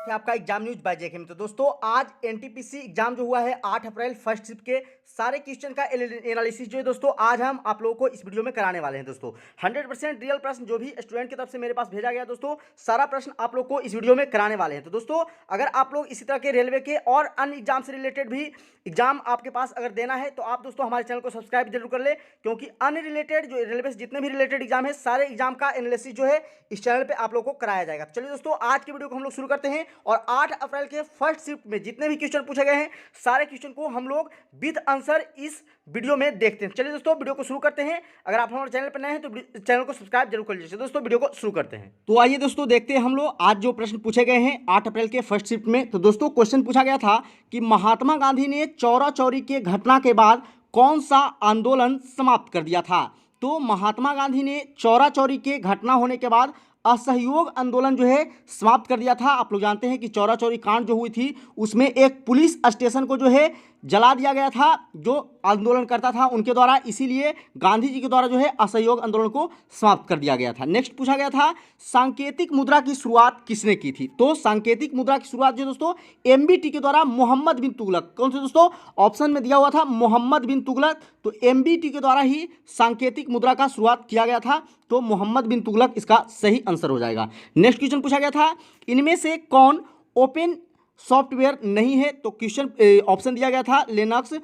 है आपका exam news by JK में। तो दोस्तों आज एनटीपीसी एग्जाम जो हुआ है 8 अप्रैल फर्स्ट शिफ्ट के सारे क्वेश्चन का एनालिसिस जो है दोस्तों आज हम आप लोगों को इस वीडियो में कराने वाले हैं। दोस्तों 100% रियल प्रश्न जो भी स्टूडेंट की तरफ से मेरे पास भेजा गया दोस्तों सारा प्रश्न आप लोग को इस वीडियो में कराने वाले हैं। तो दोस्तों अगर आप लोग इसी तरह के रेलवे के और अन्य एग्जाम से रिलेटेड भी एग्जाम आपके पास अगर देना है तो आप दोस्तों हमारे चैनल को सब्सक्राइब जरूर कर ले, क्योंकि अन्य रिलेटेड जो रेलवे से जितने भी रिलेटेड एग्जाम है सारे एग्जाम का एनालिसिस जो है इस चैनल पे आप लोग को कराया जाएगा। चलिए दोस्तों आज की वीडियो को हम लोग शुरू करते हैं और 8 अप्रैल के फर्स्ट शिफ्ट में जितने भी क्वेश्चन पूछे गए हैं सारे क्वेश्चन को हम लोग विद आंसर इस वीडियो में देखते हैं। चलिए दोस्तों वीडियो को शुरू करते हैं। अगर आप हमारे चैनल पर नए हैं तो चैनल को सब्सक्राइब जरूर कर लीजिए। दोस्तों वीडियो को शुरू करते हैं। तो आइए दोस्तों देखते हैं हम लोग आज जो प्रश्न पूछे गए हैं 8 अप्रैल के फर्स्ट शिफ्ट में। तो दोस्तों क्वेश्चन पूछा गया था कि महात्मा गांधी ने चौरा चौरी के घटना के बाद कौन सा आंदोलन समाप्त कर दिया था। तो महात्मा गांधी ने चौरा चौरी के घटना होने के बाद असहयोग आंदोलन जो है समाप्त कर दिया था। आप लोग जानते हैं कि चौरा चौरी कांड जो हुई थी उसमें एक पुलिस स्टेशन को जो है जला दिया गया था जो आंदोलन करता था उनके द्वारा, इसीलिए गांधी जी के द्वारा जो है असहयोग आंदोलन को समाप्त कर दिया गया था। नेक्स्ट पूछा गया था सांकेतिक मुद्रा की शुरुआत किसने की थी। तो सांकेतिक मुद्रा की शुरुआत जो दोस्तों एमबीटी के द्वारा मोहम्मद बिन तुगलक, कौन से दोस्तों ऑप्शन में दिया हुआ था मोहम्मद बिन तुगलक, तो एमबीटी के द्वारा ही सांकेतिक मुद्रा का शुरुआत किया गया था। तो मोहम्मद बिन तुगलक इसका सही आंसर हो जाएगा। नेक्स्ट क्वेश्चन पूछा गया था इनमें से कौन ओपन सॉफ्टवेयर नहीं है। तो क्वेश्चन ऑप्शन दिया गया था लिनक्स,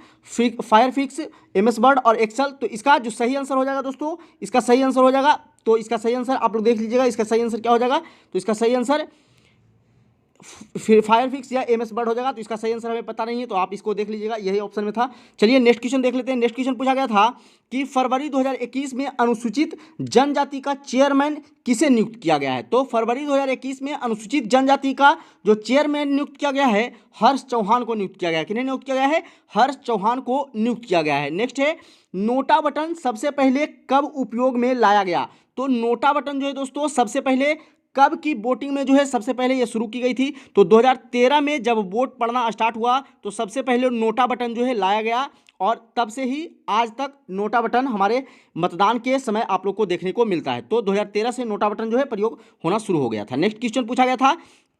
फायरफिक्स, एमएस वर्ड और एक्सेल। तो इसका जो सही आंसर हो जाएगा दोस्तों, इसका सही आंसर हो जाएगा, तो इसका सही आंसर आप लोग देख लीजिएगा इसका सही आंसर क्या हो जाएगा। तो इसका सही आंसर फिर फायरफिक्स या एमएस वर्ड हो जाएगा। तो इसका सही आंसर हमें पता नहीं है तो आप इसको देख लीजिएगा, यही ऑप्शन में था। चलिए नेक्स्ट क्वेश्चन देख लेते हैं। नेक्स्ट क्वेश्चन पूछा गया था कि फरवरी 2021 में अनुसूचित जनजाति का चेयरमैन किसे नियुक्त किया गया है। तो फरवरी 2021 में अनुसूचित जनजाति का जो चेयरमैन नियुक्त किया गया है हर्ष चौहान को नियुक्त किया गया है। किन्हें नियुक्त किया गया है? हर्ष चौहान को नियुक्त किया गया है। नेक्स्ट है नोटा बटन सबसे पहले कब उपयोग में लाया गया। तो नोटा बटन जो है दोस्तों सबसे पहले कब की वोटिंग में जो है सबसे पहले ये शुरू की गई थी। तो 2013 में जब वोट पड़ना स्टार्ट हुआ तो सबसे पहले नोटा बटन जो है लाया गया और तब से ही आज तक नोटा बटन हमारे मतदान के समय आप लोग को देखने को मिलता है। तो 2013 से नोटा बटन जो है प्रयोग होना शुरू हो गया था। नेक्स्ट क्वेश्चन पूछा गया था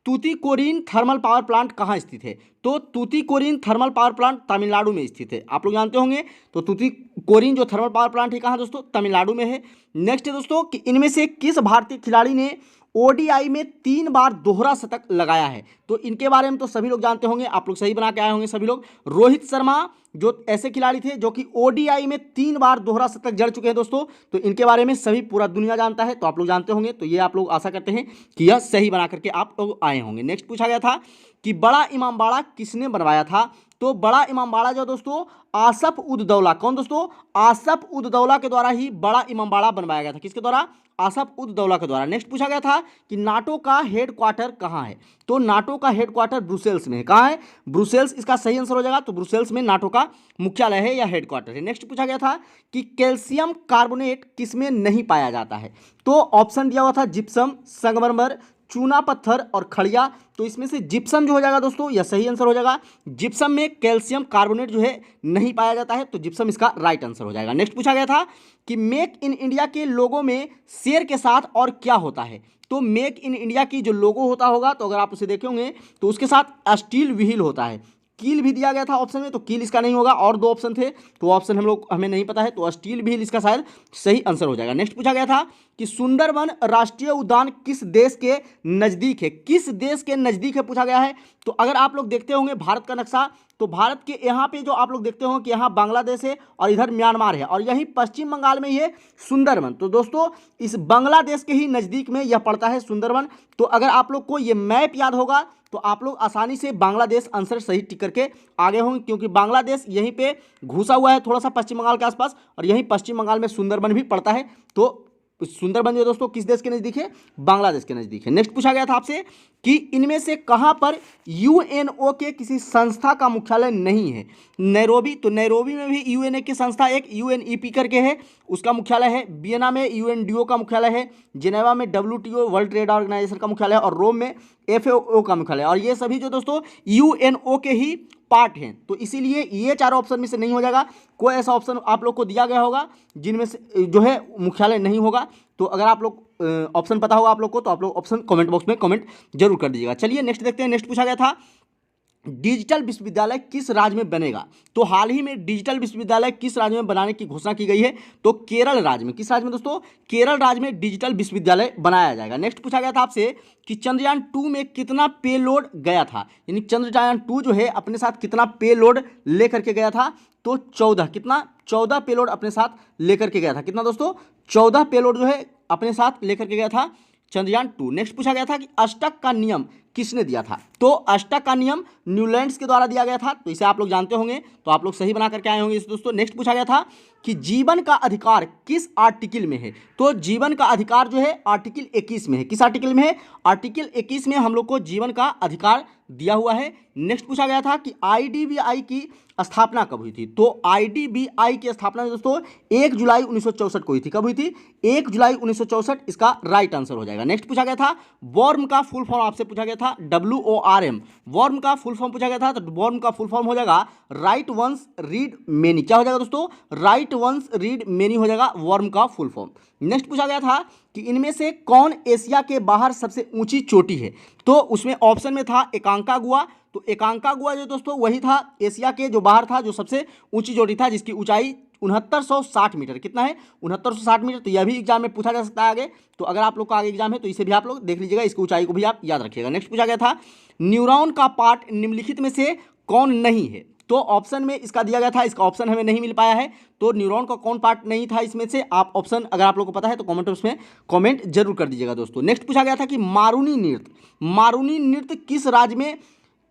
तूतीकोरिन थर्मल पावर प्लांट कहाँ स्थित है। तो Tuticorin thermal power plant Tamil Nadu में स्थित है, आप लोग जानते होंगे। तो तूतीकोरिन जो थर्मल पावर प्लांट है कहाँ दोस्तों? तमिलनाडु में है। नेक्स्ट है दोस्तों कि इनमें से किस भारतीय खिलाड़ी ने ओडीआई में 3 बार दोहरा शतक लगाया है। तो इनके बारे में तो सभी लोग जानते होंगे, आप लोग सही बना के आए होंगे सभी लोग। रोहित शर्मा जो ऐसे खिलाड़ी थे जो कि ओडीआई में 3 बार दोहरा शतक जड़ चुके हैं दोस्तों। तो इनके बारे में सभी पूरा दुनिया जानता है, तो आप लोग जानते होंगे। तो ये आप लोग आशा करते हैं कि यह सही बना करके आप लोग आए होंगे। नेक्स्ट पूछा गया था कि बड़ा इमामबाड़ा किसने बनवाया था। तो बड़ा इमामबाड़ा जो दोस्तों आसफ उद दौला, कौन दोस्तों? आसफ उद दौला के द्वारा ही बड़ा इमामबाड़ा बनवाया गया था। किसके द्वारा? आसफ उद दौला के द्वारा। नेक्स्ट पूछा गया था कि नाटो का हेड क्वार्टर कहाँ है। तो नाटो का हेड क्वार्टर ब्रुसेल्स में है। कहाँ है? ब्रुसेल्स इसका सही आंसर हो जाएगा। तो ब्रुसेल्स में नाटो का मुख्यालय है या हेड क्वार्टर है। नेक्स्ट पूछा गया था कि कैल्शियम कार्बोनेट किसमें नहीं पाया जाता है। तो ऑप्शन दिया हुआ था जिप्सम, संगमरमर, चूना पत्थर और खड़िया। तो इसमें से जिप्सम जो हो जाएगा दोस्तों यह सही आंसर हो जाएगा। जिप्सम में कैल्शियम कार्बोनेट जो है नहीं पाया जाता है, तो जिप्सम इसका राइट आंसर हो जाएगा। नेक्स्ट पूछा गया था कि मेक इन इंडिया के लोगों में शेर के साथ और क्या होता है। तो मेक इन इंडिया की जो लोगो होता होगा तो अगर आप उसे देखे होंगे तो उसके साथ स्टील व्हील होता है। कील भी दिया गया था ऑप्शन में, तो कील इसका नहीं होगा। और 2 ऑप्शन थे तो ऑप्शन हमें नहीं पता है, तो स्टील व्हील इसका शायद सही आंसर हो जाएगा। नेक्स्ट पूछा गया था कि सुंदरवन राष्ट्रीय उद्यान किस देश के नज़दीक है। किस देश के नज़दीक है पूछा गया है। तो अगर आप लोग देखते होंगे भारत का नक्शा, तो भारत के यहाँ पे जो आप लोग देखते होंगे कि यहाँ बांग्लादेश है और इधर म्यांमार है और यहीं पश्चिम बंगाल में ये सुंदरवन। तो दोस्तों इस बांग्लादेश के ही नज़दीक में यह पड़ता है सुंदरवन। तो अगर आप लोग को ये मैप याद होगा तो आप लोग आसानी से बांग्लादेश आंसर सही टिक करके आगे होंगे, क्योंकि बांग्लादेश यहीं पे घुसा हुआ है थोड़ा सा पश्चिम बंगाल के आसपास और यहीं पश्चिम बंगाल में सुंदरबन भी पड़ता है। तो सुंदरबन जो दोस्तों किस देश के नज़दीक है? बांग्लादेश के नज़दीक है। नेक्स्ट पूछा गया था आपसे कि इनमें से कहाँ पर यूएनओ के किसी संस्था का मुख्यालय नहीं है। नैरोबी, तो नैरोबी में भी यूएनए की संस्था एक यूएनईपी करके है, उसका मुख्यालय है। वियना में यूएनडीओ का मुख्यालय है। जिनेवा में डब्ल्यूटीओ वर्ल्ड ट्रेड ऑर्गेनाइजेशन का मुख्यालय है और रोम में FAO का मुख्यालय, और ये सभी जो दोस्तों UNO के ही पार्ट हैं। तो इसीलिए ये चारों ऑप्शन में से नहीं हो जाएगा, कोई ऐसा ऑप्शन आप लोग को दिया गया होगा जिनमें से जो है मुख्यालय नहीं होगा। तो अगर आप लोग ऑप्शन पता होगा आप लोग को, तो आप लोग ऑप्शन कमेंट बॉक्स में कमेंट जरूर कर दीजिएगा। चलिए नेक्स्ट देखते हैं। नेक्स्ट पूछा गया था डिजिटल विश्वविद्यालय किस राज्य में बनेगा। तो हाल ही में डिजिटल विश्वविद्यालय किस राज्य में बनाने की घोषणा की गई है, तो केरल राज्य में। किस राज्य में दोस्तों, केरल राज्य में डिजिटल विश्वविद्यालय बनाया जाएगा। नेक्स्ट पूछा गया था आपसे कि चंद्रयान 2 में कितना पेलोड गया था, यानी चंद्रयान 2 जो है अपने साथ कितना पेलोड लेकर के गया था, तो 14। कितना, 14 पेलोड अपने साथ लेकर के गया था। कितना दोस्तों, 14 पेलोड जो है अपने साथ लेकर के गया था चंद्रयान 2। नेक्स्ट पूछा गया था कि अष्टक का नियम किसने दिया था, तो अष्टक का नियम न्यूलैंड्स के द्वारा दिया गया था। तो इसे आप लोग जानते होंगे, तो आप लोग सही बना करके आए होंगे इस दोस्तों। नेक्स्ट पूछा गया था कि जीवन का अधिकार किस आर्टिकल में है, तो जीवन का अधिकार जो है आर्टिकल 21 में है। किस आर्टिकल में है, आर्टिकल 21 में हम लोग को जीवन का अधिकार दिया हुआ है। नेक्स्ट पूछा गया था कि IDBI की स्थापना कब हुई थी, तो IDBI की स्थापना दोस्तों 1 जुलाई 1964 को हुई थी। कब हुई थी, 1 जुलाई 1964 इसका राइट आंसर हो जाएगा। नेक्स्ट पूछा गया था वॉर्म का फुल फॉर्म आपसे पूछा गया था, WORM, वॉर्म का फुल फॉर्म पूछा गया था। तो वॉर्म का फुल फॉर्म हो जाएगा राइट वंस रीड मेनी। क्या हो जाएगा दोस्तों, राइट वंस रीड मेनी हो जाएगा वॉर्म का फुल फॉर्म। नेक्स्ट पूछा गया था कि इनमें से कौन एशिया के बाहर सबसे ऊंची चोटी है, तो उसमें ऑप्शन में था एकांकागुआ। तो एकांकागुआ जो दोस्तों वही था एशिया के जो बाहर था जो सबसे ऊंची चोटी था, जिसकी ऊंचाई 6960 मीटर। कितना है, 6960 मीटर। तो यह भी एग्जाम में पूछा जा सकता है आगे, तो अगर आप लोग का आगे एग्जाम है तो इसे भी आप लोग देख लीजिएगा, इसकी ऊंचाई को भी आप याद रखिएगा। नेक्स्ट पूछा गया था न्यूरॉन का पार्ट निम्नलिखित में से कौन नहीं है, तो ऑप्शन में इसका दिया गया था, इसका ऑप्शन हमें नहीं मिल पाया है। तो न्यूरॉन का कौन पार्ट नहीं था इसमें से, आप ऑप्शन अगर आप लोग को पता है तो कमेंट बॉक्स में कमेंट जरूर कर दीजिएगा दोस्तों। नेक्स्ट पूछा गया था कि मारूनी नृत्य, मारूनी नृत्य किस राज्य में,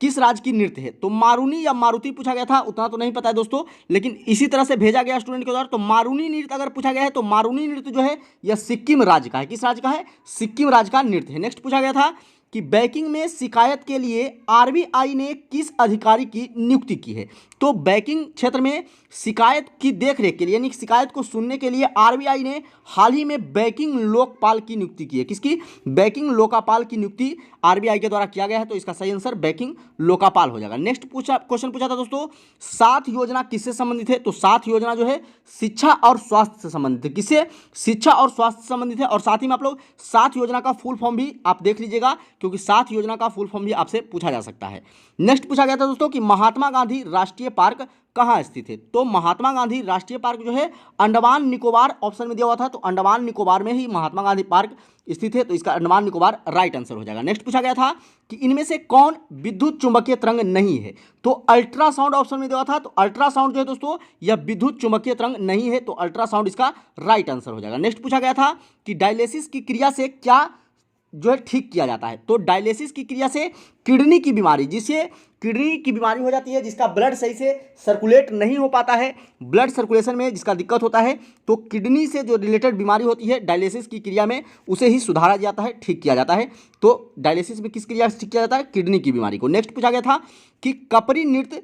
किस राज्य की नृत्य है, तो मारूनी या मारुति पूछा गया था, उतना तो नहीं पता है दोस्तों, लेकिन इसी तरह से भेजा गया स्टूडेंट के द्वारा। तो मारूनी नृत्य अगर पूछा गया है तो मारूनी नृत्य जो है यह सिक्किम राज्य का है। किस राज्य का है, सिक्किम राज्य का नृत्य है। नेक्स्ट पूछा गया था कि बैंकिंग में शिकायत के लिए RBI ने किस अधिकारी की नियुक्ति की है, तो बैंकिंग क्षेत्र में शिकायत की देखरेख के लिए यानी शिकायत को सुनने के लिए RBI ने हाल ही में बैंकिंग लोकपाल की नियुक्ति की है। किसकी, बैंकिंग लोकपाल की नियुक्ति RBI के द्वारा किया गया है। तो इसका सही आंसर बैंकिंग लोकपाल हो जाएगा। नेक्स्ट क्वेश्चन पूछा था दोस्तों 7 योजना किससे संबंधित है, तो 7 योजना जो है शिक्षा और स्वास्थ्य से संबंधित है। किससे, शिक्षा और स्वास्थ्य से संबंधित है। और साथ ही में आप लोग 7 योजना का फुल फॉर्म भी आप देख लीजिएगा, क्योंकि 7 योजना का फुल फॉर्म भी आपसे पूछा जा सकता है। नेक्स्ट पूछा गया था दोस्तों कि महात्मा गांधी राष्ट्रीय पार्क कहाँ स्थित है, तो महात्मा गांधी राष्ट्रीय पार्क जो है अंडमान निकोबार ऑप्शन में दिया हुआ था, तो अंडमान निकोबार में ही महात्मा गांधी पार्क स्थित है। तो इसका अंडमान निकोबार राइट आंसर हो जाएगा। नेक्स्ट पूछा गया था कि इनमें से कौन विद्युत चुंबकीय तरंग नहीं है, तो अल्ट्रासाउंड ऑप्शन में दिया हुआ था। तो अल्ट्रासाउंड जो है दोस्तों यह विद्युत चुंबकीय तरंग नहीं है, तो अल्ट्रासाउंड इसका राइट आंसर हो जाएगा। नेक्स्ट पूछा गया था कि डायलिसिस की क्रिया से क्या जो है ठीक किया जाता है, तो डायलिसिस की क्रिया से किडनी की बीमारी, जिससे किडनी की बीमारी हो जाती है, जिसका ब्लड सही से सर्कुलेट नहीं हो पाता है, ब्लड सर्कुलेशन में जिसका दिक्कत होता है, तो किडनी से जो रिलेटेड बीमारी होती है डायलिसिस की क्रिया में उसे ही सुधारा जाता है, ठीक किया जाता है। तो डायलिसिस में किस क्रिया से ठीक किया जाता है, किडनी की बीमारी को। नेक्स्ट पूछा गया था कि कपरी नृत्य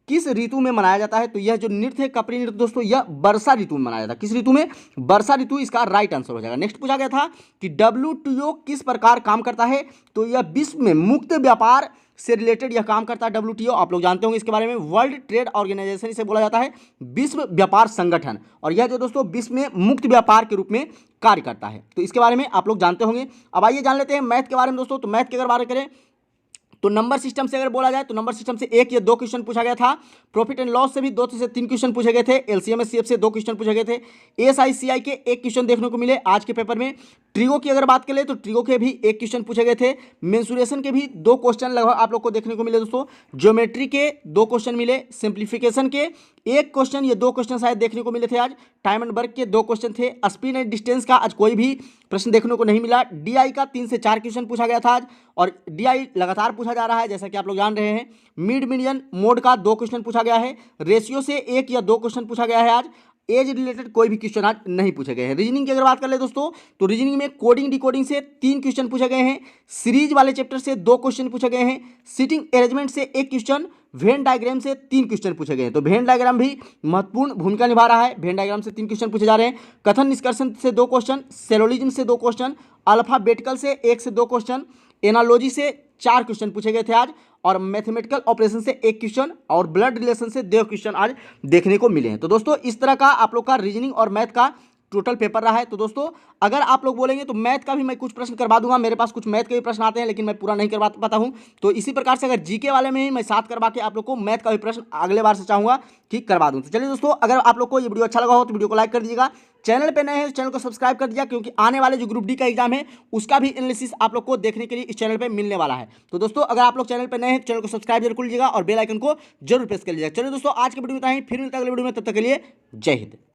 किस ऋतु में मनाया जाता है, तो यह जो नृत्य है कपरी नृत्य दोस्तों यह वर्षा ऋतु में मनाया जाता है। किस ऋतु में, वर्षा ऋतु इसका राइट आंसर हो जाएगा। नेक्स्ट पूछा गया था कि WTO किस प्रकार काम करता है, तो यह विश्व में मुक्त व्यापार से रिलेटेड यह काम करता है। WTO आप लोग जानते होंगे इसके बारे में, वर्ल्ड ट्रेड ऑर्गेनाइजेशन इसे बोला जाता है, विश्व व्यापार संगठन, और यह जो दोस्तों विश्व में मुक्त व्यापार के रूप में कार्य करता है। तो इसके बारे में आप लोग जानते होंगे। अब आइए जान लेते हैं मैथ के बारे में दोस्तों। तो मैथ की अगर बात करें तो नंबर सिस्टम से अगर बोला जाए तो नंबर सिस्टम से 1 या 2 क्वेश्चन पूछा गया था, प्रॉफिट एंड लॉस से भी 2 से 3 क्वेश्चन पूछे गए थे, LCM SCF से 2 क्वेश्चन पूछे गए थे, ASICI के 1 क्वेश्चन देखने को मिले आज के पेपर में। ट्रिगो की अगर बात करें तो ट्रिगो के भी 1 क्वेश्चन पूछे गए थे, मेंसुरेशन के भी 2 क्वेश्चन लगभग आप लोग को देखने को मिले दोस्तों, ज्योमेट्री के 2 क्वेश्चन मिले, सिंप्लीफिकेशन के 1 क्वेश्चन, ये 2 क्वेश्चन शायद देखने को मिले थे आज, टाइम एंड वर्क के 2 क्वेश्चन थे, स्पीड एंड डिस्टेंस का आज कोई भी प्रश्न देखने को नहीं मिला, DI का 3 से 4 क्वेश्चन पूछा गया था आज, और DI लगातार पूछा जा रहा है जैसा कि आप लोग जान रहे हैं। मिड मीडियन मोड का 2 क्वेश्चन पूछा गया है, रेशियो से 1 या 2 क्वेश्चन पूछा गया है आज, एज रिलेटेड कोई भी क्वेश्चन आज नहीं पूछे गए हैं। रीजनिंग की अगर बात कर ले दोस्तों तो रीजनिंग में कोडिंग डिकोडिंग से 3 क्वेश्चन पूछे गए हैं, सीरीज वाले चैप्टर से 2 क्वेश्चन पूछे गए हैं, सिटिंग अरेंजमेंट से 1 क्वेश्चन, वेन डायग्राम से 3 क्वेश्चन पूछे गए हैं। तो वेन डायग्राम भी महत्वपूर्ण भूमिका निभा रहा है, वेन डायग्राम से 3 क्वेश्चन पूछे जा रहे हैं, कथन निष्कर्षण से 2 क्वेश्चन, सेलोलिज्म से 2 क्वेश्चन, अल्फाबेटिकल से 1 से 2 क्वेश्चन, एनालॉजी से 4 क्वेश्चन पूछे गए थे आज, और मैथमेटिकल ऑपरेशन से 1 क्वेश्चन और ब्लड रिलेशन से 2 क्वेश्चन आज देखने को मिले हैं। तो दोस्तों इस तरह का आप लोग का रीजनिंग और मैथ का टोटल पेपर रहा है। तो दोस्तों अगर आप लोग बोलेंगे तो मैथ का भी मैं कुछ प्रश्न करवा दूंगा, मेरे पास कुछ मैथ के भी प्रश्न आते हैं लेकिन मैं पूरा नहीं करवा पाता हूं। तो इसी प्रकार से अगर जीके वाले में ही मैं साथ करवा के आप लोग को मैथ का भी प्रश्न अगले बार से चाहूंगा कि करवा दूं। तो चलिए दोस्तों, अगर आप लोग को ये वीडियो अच्छा लगा हो तो वीडियो को लाइक कर दीजिएगा, चैनल पे नए हैं तो चैनल को सब्सक्राइब कर दीजिएगा, क्योंकि आने वाले जो ग्रुप डी का एग्जाम है उसका भी एनालिसिस आप लोग को देखने के लिए इस चैनल पे मिलने वाला है। तो दोस्तों अगर आप लोग चैनल पे नए हैं तो चैनल को सब्सक्राइब जरूर कर लीजिएगा और बेल आइकन को जरूर प्रेस कर लीजिएगा। चलिए दोस्तों आज के वीडियो में इतना ही, फिर मिलता है अगले वीडियो में, तब तक के लिए जय हिंद।